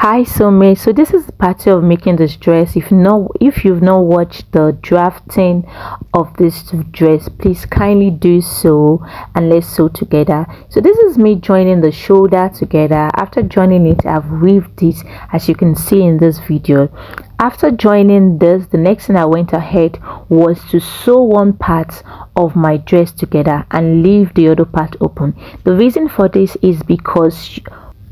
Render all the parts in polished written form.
Hi soulmate, so this is part two of making this dress. If you've not watched the drafting of this dress, please kindly do so and let's sew together. So this is me joining the shoulder together. After joining it, I've weaved it as you can see in this video. After joining this, the next thing I went ahead was to sew one part of my dress together and leave the other part open. The reason for this is because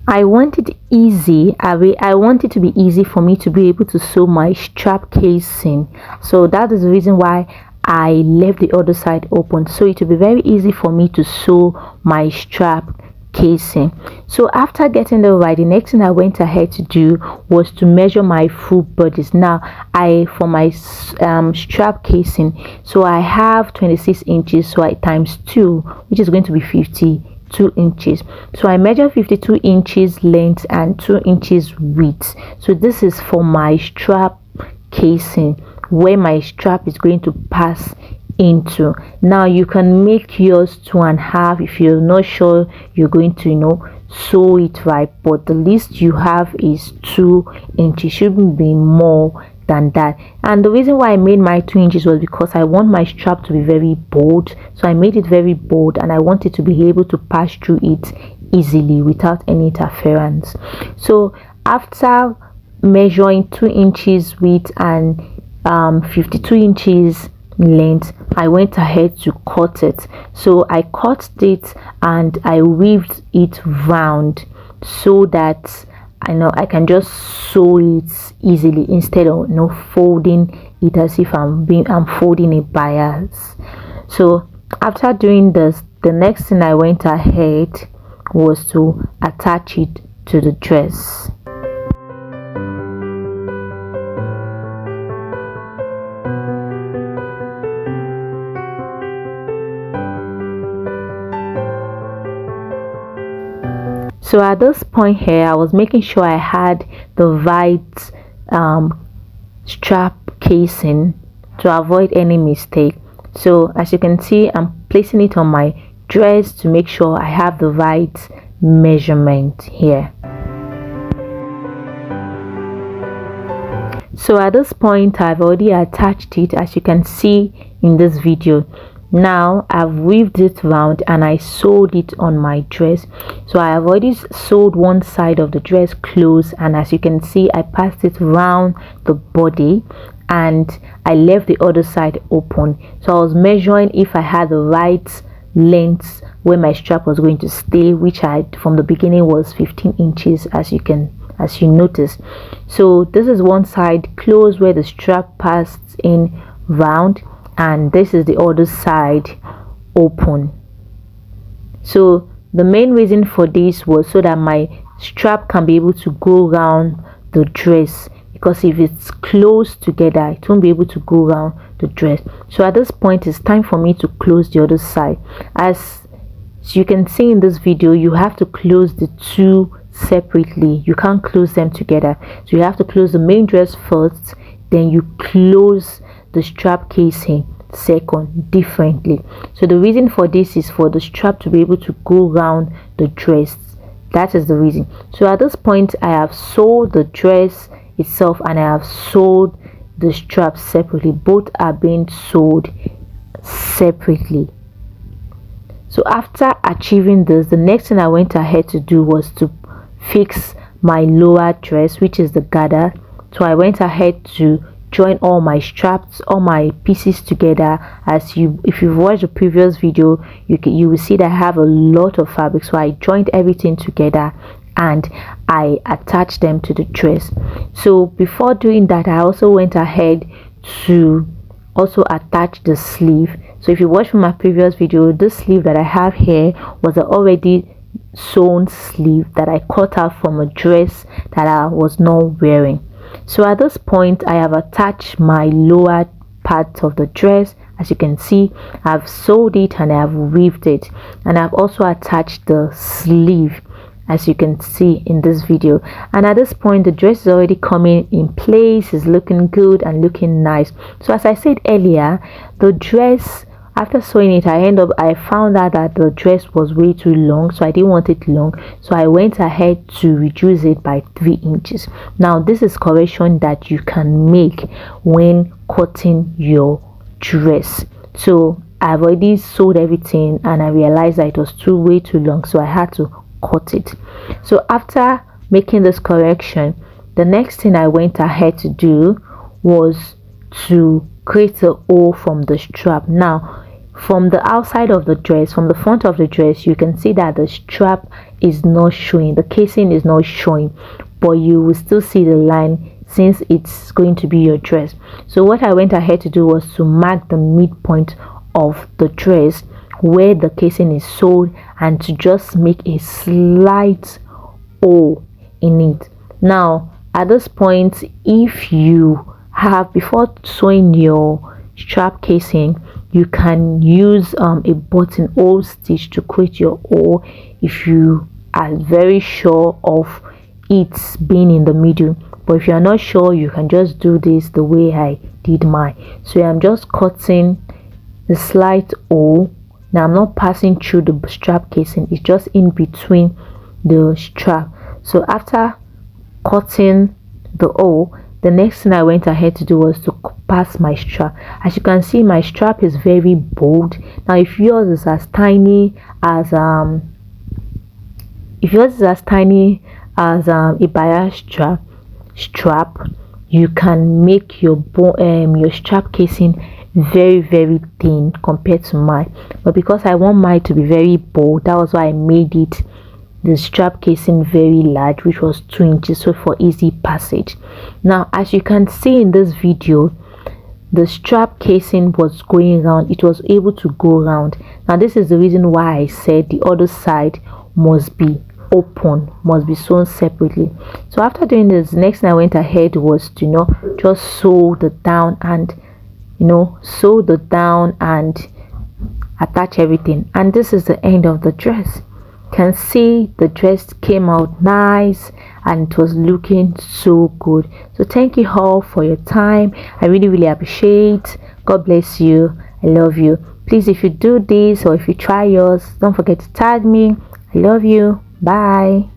I want it easy. I want it to be easy for me to be able to sew my strap casing. So that is the reason why I left the other side open, so it will be very easy for me to sew my strap casing. So after getting the right, the next thing I went ahead to do was to measure my full bodies. Now for my strap casing, so I have 26 inches, so I times 2, which is going to be 52 inches. So I measure 52 inches length and 2 inches width. So this is for my strap casing, where my strap is going to pass into. Now you can make yours 2.5 if you're not sure you're going to sew it right, but the least you have is 2 inches. Shouldn't be more than that. And the reason why I made my 2 inches was because I want my strap to be very bold. So I made it very bold and I want it to be able to pass through it easily without any interference. So after measuring 2 inches width and 52 inches length, I went ahead to cut it. So I cut it and I weaved it round so that I can just sew it easily instead of folding it as if I'm folding a bias. So after doing this, the next thing I went ahead was to attach it to the dress. So at this point here, I was making sure I had the right strap casing to avoid any mistake. So as you can see, I'm placing it on my dress to make sure I have the right measurement here. So at this point, I've already attached it, as you can see in this video. Now I've weaved it round and I sewed it on my dress. So I have already sewed one side of the dress close, and as you can see, I passed it round the body and I left the other side open. So I was measuring if I had the right length where my strap was going to stay, which I from the beginning was 15 inches, as you notice. So this is one side close where the strap passed in round, and this is the other side open. So the main reason for this was so that my strap can be able to go around the dress, because if it's close together it won't be able to go around the dress. So at this point, it's time for me to close the other side. As you can see in this video, you have to close the two separately. You can't close them together. So you have to close the main dress first, then you close the strap casing second, differently. So the reason for this is for the strap to be able to go around the dress. That is the reason. So at this point, I have sewed the dress itself and I have sewed the strap separately. Both are being sewed separately. So after achieving this, the next thing I went ahead to do was to fix my lower dress, which is the gather. So I went ahead to join all my straps, all my pieces together. If you've watched the previous video, you will see that I have a lot of fabric. So I joined everything together and I attached them to the dress. So before doing that, I also went ahead to also attach the sleeve. So if you watch from my previous video, this sleeve that I have here was an already sewn sleeve that I cut out from a dress that I was not wearing. So at this point, I have attached my lower part of the dress. As you can see, I've sewed it and I have weaved it, and I've also attached the sleeve, as you can see in this video. And at this point, the dress is already coming in place, is looking good and looking nice. So as I said earlier, the dress after sewing it, I found out that the dress was way too long, so I didn't want it long, so I went ahead to reduce it by 3 inches. Now this is correction that you can make when cutting your dress. So I've already sewed everything and I realized that it was way too long, so I had to cut it. So after making this correction, the next thing I went ahead to do was to create a hole from the strap. Now from the outside of the dress, from the front of the dress, you can see that the strap is not showing, the casing is not showing, but you will still see the line since it's going to be your dress. So what I went ahead to do was to mark the midpoint of the dress where the casing is sewed and to just make a slight hole in it. Now at this point, if you have, before sewing your strap casing, you can use a buttonhole stitch to create your hole if you are very sure of it being in the middle. But if you are not sure, you can just do this the way I did mine. So I'm just cutting the slight hole. Now I'm not passing through the strap casing, it's just in between the strap. So after cutting the hole, the next thing I went ahead to do was to pass my strap. As you can see, my strap is very bold. Now if yours is as tiny as a bias strap, you can make your strap casing very thin compared to mine. But because I want mine to be very bold, that was why I made it the strap casing very large, which was 2 inches, so for easy passage. Now as you can see in this video, the strap casing was going around, it was able to go around. Now this is the reason why I said the other side must be open, must be sewn separately. So after doing this, next thing I went ahead was to just sew the down and attach everything, and this is the end of the dress. Can see the dress came out nice and it was looking so good. So thank you all for your time. I really appreciate. God bless you. I love you. Please, if you do this or if you try yours, don't forget to tag me. I love you. Bye.